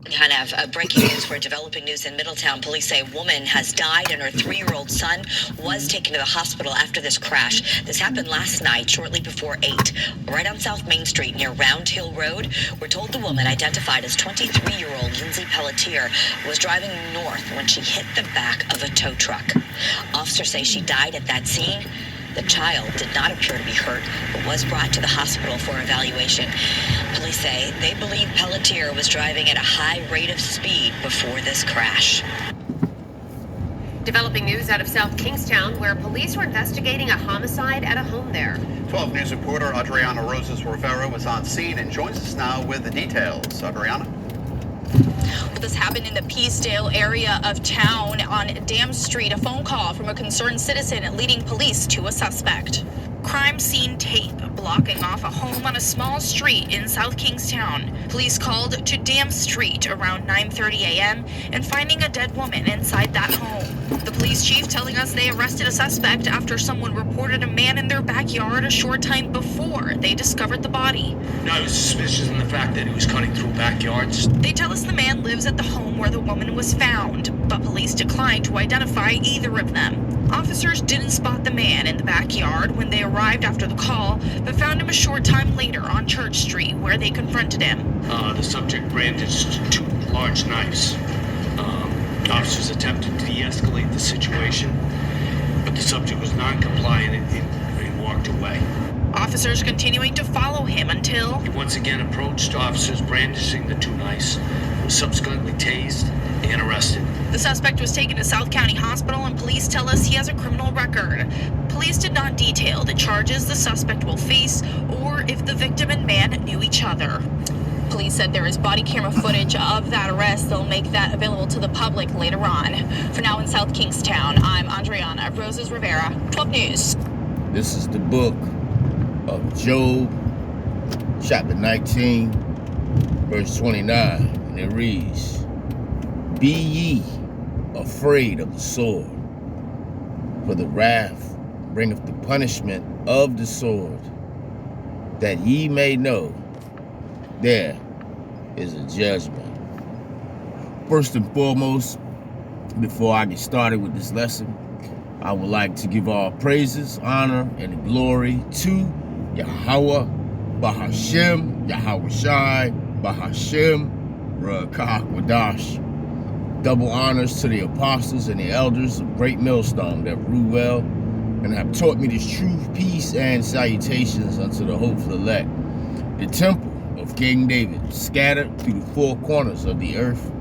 Kind of breaking news. We're developing news in Middletown. Police say a woman has died and her 3-year-old son was taken to the hospital after this crash. This happened last night, shortly before 8, right on South Main Street near Round Hill Road. We're told the woman, identified as 23-year-old Lindsay Pelletier, was driving north when she hit the back of a tow truck. Officers say she died at that scene. The child did not appear to be hurt, but was brought to the hospital for evaluation. Police say they believe Pelletier was driving at a high rate of speed before this crash. Developing news out of South Kingstown, where police were investigating a homicide at a home there. 12 News reporter Adriana Rosas Rivera was on scene and joins us now with the details. Adriana? This happened in the Peacedale area of town on Dam Street. A phone call from a concerned citizen leading police to a suspect. Crime scene tape blocking off a home on a small street in South Kingstown. Police called to Dam Street around 9:30 a.m. and finding a dead woman inside that home. The police chief telling us they arrested a suspect after someone reported a man in their backyard a short time before they discovered the body. No, I was suspicious in the fact that he was cutting through backyards. They tell us the man lives at the home where the woman was found, but police declined to identify either of them. Officers didn't spot the man in the backyard when they arrived after the call, but found him a short time later on Church Street, where they confronted him. The subject brandished 2 large knives. Officers attempted to de-escalate the situation, but the subject was non-compliant and walked away. Officers continuing to follow him until He once again approached officers brandishing the 2 knives, was subsequently tased and arrested. the suspect was taken to South County Hospital, and police tell us he has a criminal record. Police did not detail the charges the suspect will face or if the victim and man knew each other. Police said there is body camera footage of that arrest. They'll make that available to the public later on. For now in South Kingstown, I'm Adriana Rosas Rivera, 12 News. This is the book of Job, chapter 19, verse 29, and it reads, "Be ye afraid of the sword, for the wrath bringeth the punishment of the sword, that ye may know there is a judgment." First and foremost, before I get started with this lesson, I would like to give all praises, honor, and glory to Yahweh, Bahashem, Yahweh Shai, Bahashem, Rakah. Double honors to the apostles and the elders of Great Millstone that rule well and have taught me this truth, peace, and salutations unto the hopeful elect. The temple of King David, scattered through the 4 corners of the earth.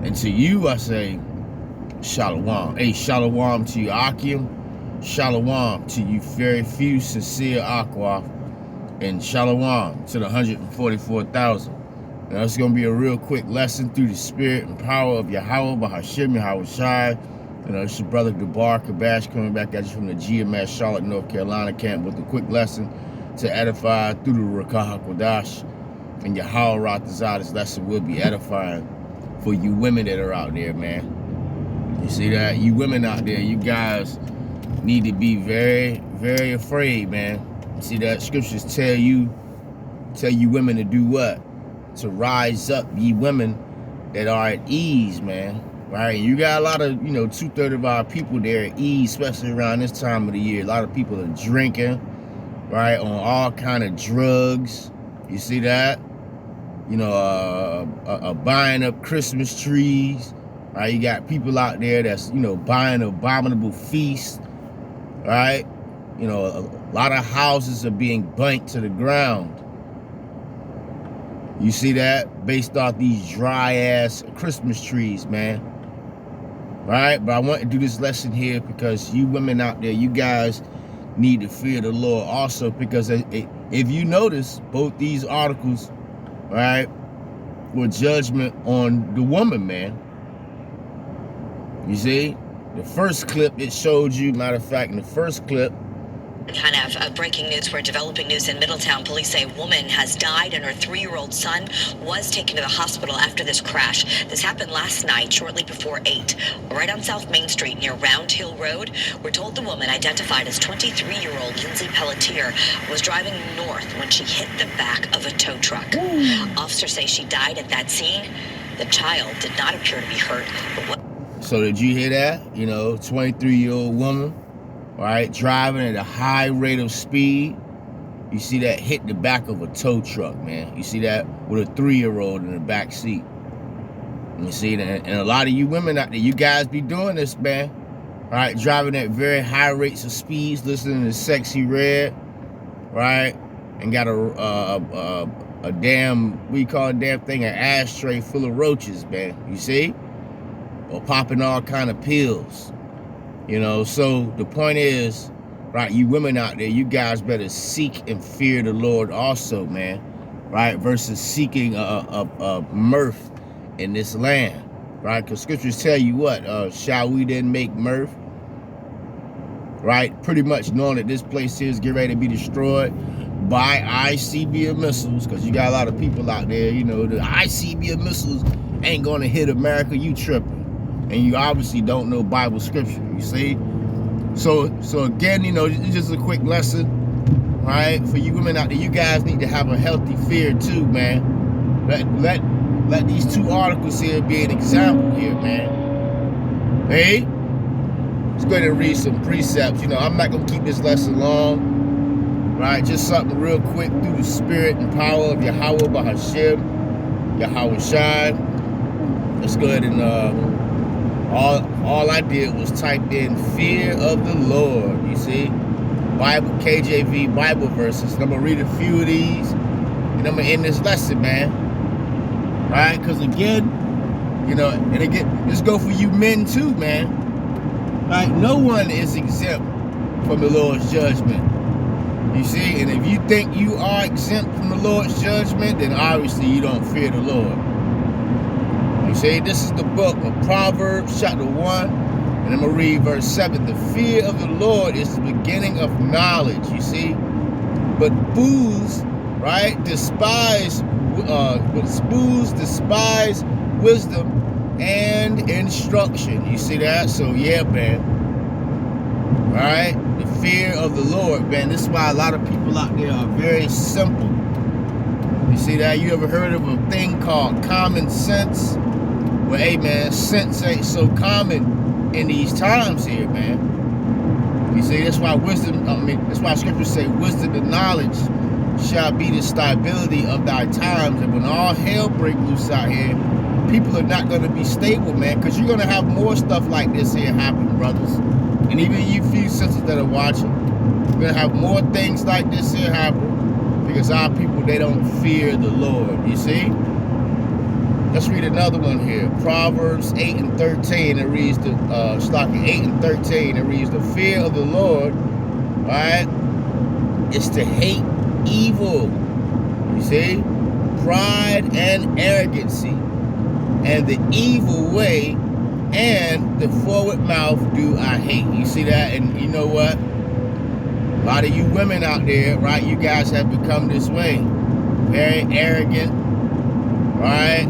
And to you I say, Shalom. Hey, Shalom to you, Akim. Shalom to you, very few sincere Aqua. And Shalom to the 144,000. Now it's going to be a real quick lesson through the spirit and power of Yahweh, Bahashem, Yahweh Shai. It's your brother Gabar Kabash coming back at you from the GMS Charlotte, North Carolina camp with a quick lesson to edify through the Rakah Kodash. And Yahweh Ratazah, this lesson will be edifying for you women that are out there, man. You see that? You women out there, you guys need to be very, very afraid, man. You see that? Scriptures tell you women to do what? To rise up, ye women that are at ease, man. Right? You got a lot of, 2/3 of our people there at ease, especially around this time of the year. A lot of people are drinking, right? On all kind of drugs. You see that? Buying up Christmas trees. Right? You got people out there that's, buying abominable feasts. Right? A lot of houses are being burnt to the ground. You see that? Based off these dry ass Christmas trees, man. Right? But I want to do this lesson here because you women out there, you guys need to fear the Lord also, because if you notice, both these articles, right, were judgment on the woman, man. You see? The first clip it showed you, matter of fact, in the first clip, Kind of breaking news. We're developing news in Middletown. Police say a woman has died and her 3-year-old son was taken to the hospital after this crash. This happened last night, shortly before 8, right on South Main Street near Round Hill Road. We're told the woman, identified as 23-year-old Lindsay Pelletier, was driving north when she hit the back of a tow truck. Officers say she died at that scene. The child did not appear to be hurt, but So did you hear that? You know, 23-year-old woman, all right, driving at a high rate of speed. You see that hit the back of a tow truck, man. You see that with a 3-year-old in the back seat. You see that, and a lot of you women out there, you guys be doing this, man. All right, driving at very high rates of speeds, listening to Sexy Red, right, and got a damn, what you call a damn thing, an ashtray full of roaches, man. You see, or popping all kind of pills, you know. So the point is, right, you women out there, you guys better seek and fear the Lord also, man, right, versus seeking a mirth in this land, right? Because scriptures tell you what, shall we then make mirth, right? Pretty much knowing that this place here is getting ready to be destroyed by ICBM missiles, because you got a lot of people out there, you know, the ICBM missiles ain't gonna hit America, you tripping. And you obviously don't know Bible scripture, you see? So again, you know, it's just a quick lesson, right? For you women out there, you guys need to have a healthy fear too, man. Let these two articles here be an example here, man. Hey, let's go ahead and read some precepts. You know, I'm not gonna keep this lesson long, right? Just something real quick through the spirit and power of Yahweh Bahashem, Yahweh Shai. Let's go ahead and all I did was type in fear of the Lord. You see, Bible, KJV Bible verses. And I'm gonna read a few of these, and I'm gonna end this lesson, man. Right? Because again, you know, and again, this go for you men too, man. Right? No one is exempt from the Lord's judgment. You see, and if you think you are exempt from the Lord's judgment, then obviously you don't fear the Lord. You see, this is the book of Proverbs, chapter 1, and I'm going to read verse 7. The fear of the Lord is the beginning of knowledge, you see. But fools, right, despise wisdom and instruction. You see that? So yeah, man. Right? The fear of the Lord, man. This is why a lot of people out there are very simple. You see that? You ever heard of a thing called common sense? Well, hey, man, sense ain't so common in these times here, man. You see, that's why that's why scriptures say wisdom and knowledge shall be the stability of thy times. And when all hell break loose out here, people are not going to be stable, man, because you're going to have more stuff like this here happen, brothers. And even you few sisters that are watching, you're going to have more things like this here happen because our people, they don't fear the Lord, you see? Let's read another one here. Proverbs 8 and 13. It reads the 8 and 13. It reads, the fear of the Lord, right, is to hate evil. You see? Pride and arrogancy, and the evil way, and the forward mouth do I hate. You see that? And you know what? A lot of you women out there, right, you guys have become this way. Very arrogant, right?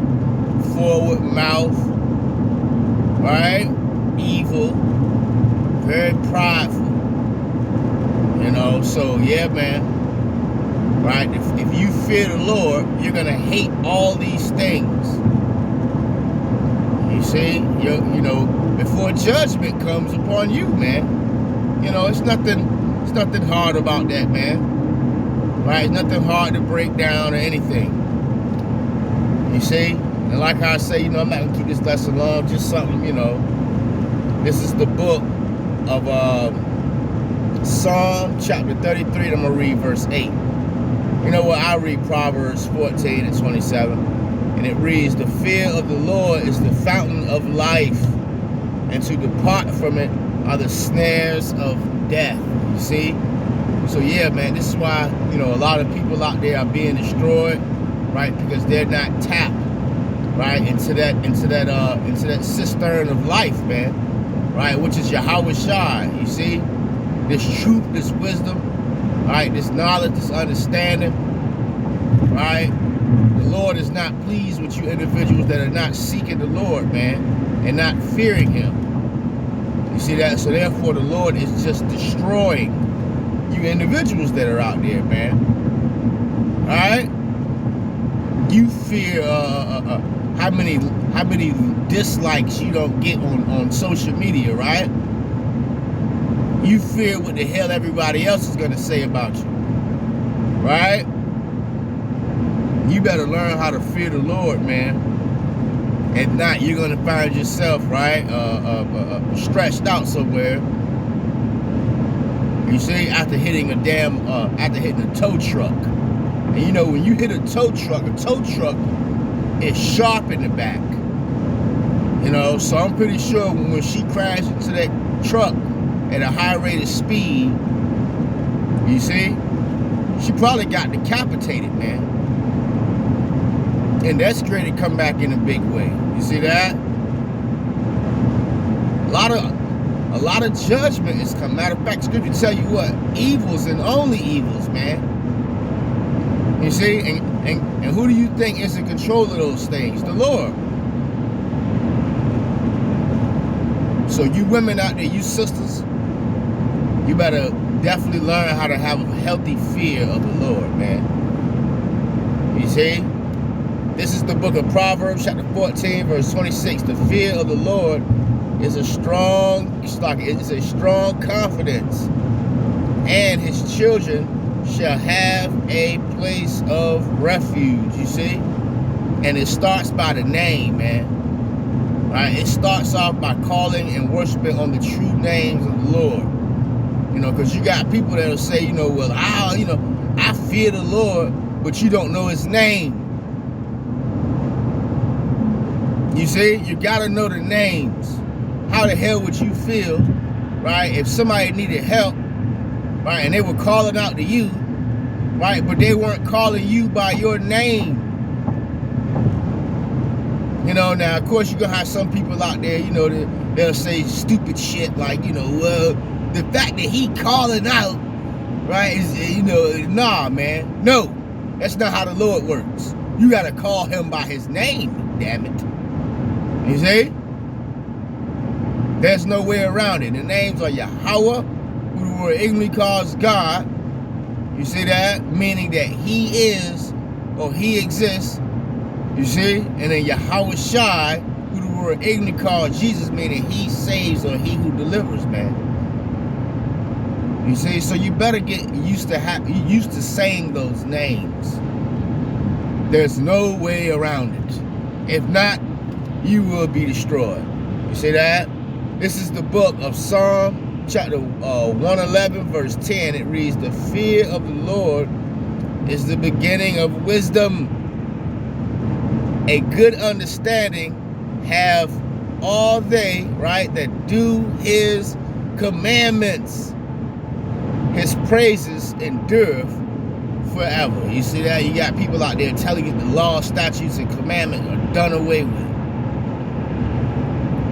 Forward mouth, right? Evil, very prideful. You know, so yeah, man. Right? If you fear the Lord, you're gonna hate all these things. You see, you know, before judgment comes upon you, man. You know, it's nothing hard about that, man. Right? It's nothing hard to break down or anything. You see? And like I say, you know, I'm not gonna keep this lesson long, just something, you know. This is the book of Psalm chapter 33, and I'm gonna read verse 8. You know what? I read Proverbs 14 and 27, and it reads, the fear of the Lord is the fountain of life, and to depart from it are the snares of death. You see? So yeah, man, this is why, you know, a lot of people out there are being destroyed, right? Because they're not tapped, right, into that cistern of life, man, right, which is Yahweh Shai. You see? This truth, this wisdom, right, this knowledge, this understanding, right? The Lord is not pleased with you individuals that are not seeking the Lord, man, and not fearing him. You see that? So therefore, the Lord is just destroying you individuals that are out there, man. All right? You fear how many dislikes you don't get on social media, right? You fear what the hell everybody else is gonna say about you, right? You better learn how to fear the Lord, man. If not, you're gonna find yourself, right, stretched out somewhere. You see, after hitting a tow truck. And you know, when you hit a tow truck is sharp in the back. You know, so I'm pretty sure when she crashed into that truck at a high rate of speed, you see, she probably got decapitated, man. And that's great to come back in a big way. You see that? A lot of judgment is coming. Matter of fact, Scripture tell you what, evils and only evils, man. You see, and who do you think is in control of those things? The Lord. So you women out there, you sisters, you better definitely learn how to have a healthy fear of the Lord, man. You see? This is the book of Proverbs, chapter 14, verse 26. The fear of the Lord is a strong confidence, and his children shall have a place of refuge, you see? And it starts by the name, man. Right? It starts off by calling and worshiping on the true names of the Lord. You know, because you got people that'll say, you know, well, I fear the Lord, but you don't know his name. You see, you gotta know the names. How the hell would you feel, right, if somebody needed help, right, and they were calling out to you, right, but they weren't calling you by your name? You know, now, of course, you're gonna have some people out there, you know, they'll say stupid shit like, you know, well, the fact that he calling out, right, is, you know, nah, man, no, that's not how the Lord works. You gotta call him by his name, damn it. You see? There's no way around it. The names are Yahweh, who the word ignorantly calls God. You see that? Meaning that he is, or he exists. You see? And then Yahweh Shai, who the word ignorantly calls Jesus, meaning he saves or he who delivers, man. You see? So you better get used to saying those names. There's no way around it. If not, you will be destroyed. You see that? This is the book of Psalm chapter 111 verse 10. It reads, the fear of the Lord is the beginning of wisdom. A good understanding have all they, right, that do his commandments. His praises endureth forever. You see that? You got people out there telling you the law, statutes, and commandments are done away with.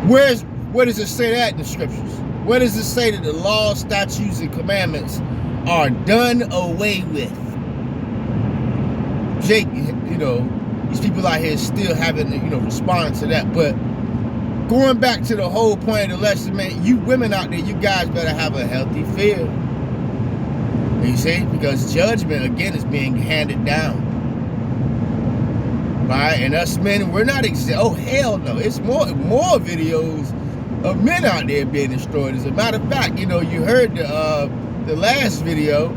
Where does it say that in the scriptures? Where does it say that the law, statutes, and commandments are done away with? Jake, you know, these people out here still haven't, you know, responded to that. But going back to the whole point of the lesson, man, you women out there, you guys better have a healthy fear. You see? Because judgment, again, is being handed down. Right? And us men, we're not oh hell no. It's more videos of men out there being destroyed. As a matter of fact, you know, you heard the last video.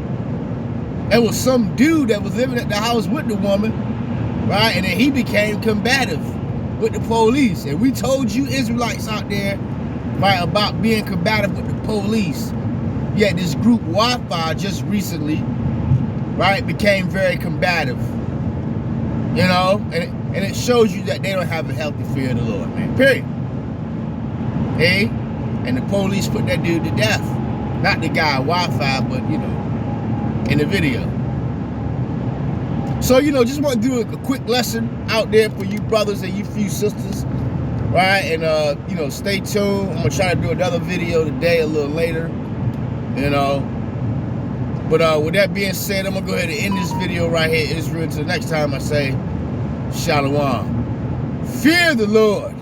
There was some dude that was living at the house with the woman, right? And then he became combative with the police. And we told you Israelites out there, right, about being combative with the police. Yet this group Wi-Fi just recently, right, became very combative. You know, and it shows you that they don't have a healthy fear of the Lord, man. Period. Hey, and the police put that dude to death. Not the guy Wi-Fi, but, you know, in the video. So, you know, just want to do a quick lesson out there for you brothers and you few sisters, right? And, you know, stay tuned. I'm going to try to do another video today a little later, you know. But with that being said, I'm going to go ahead and end this video right here, Israel. Until next time I say, Shalom. Fear the Lord.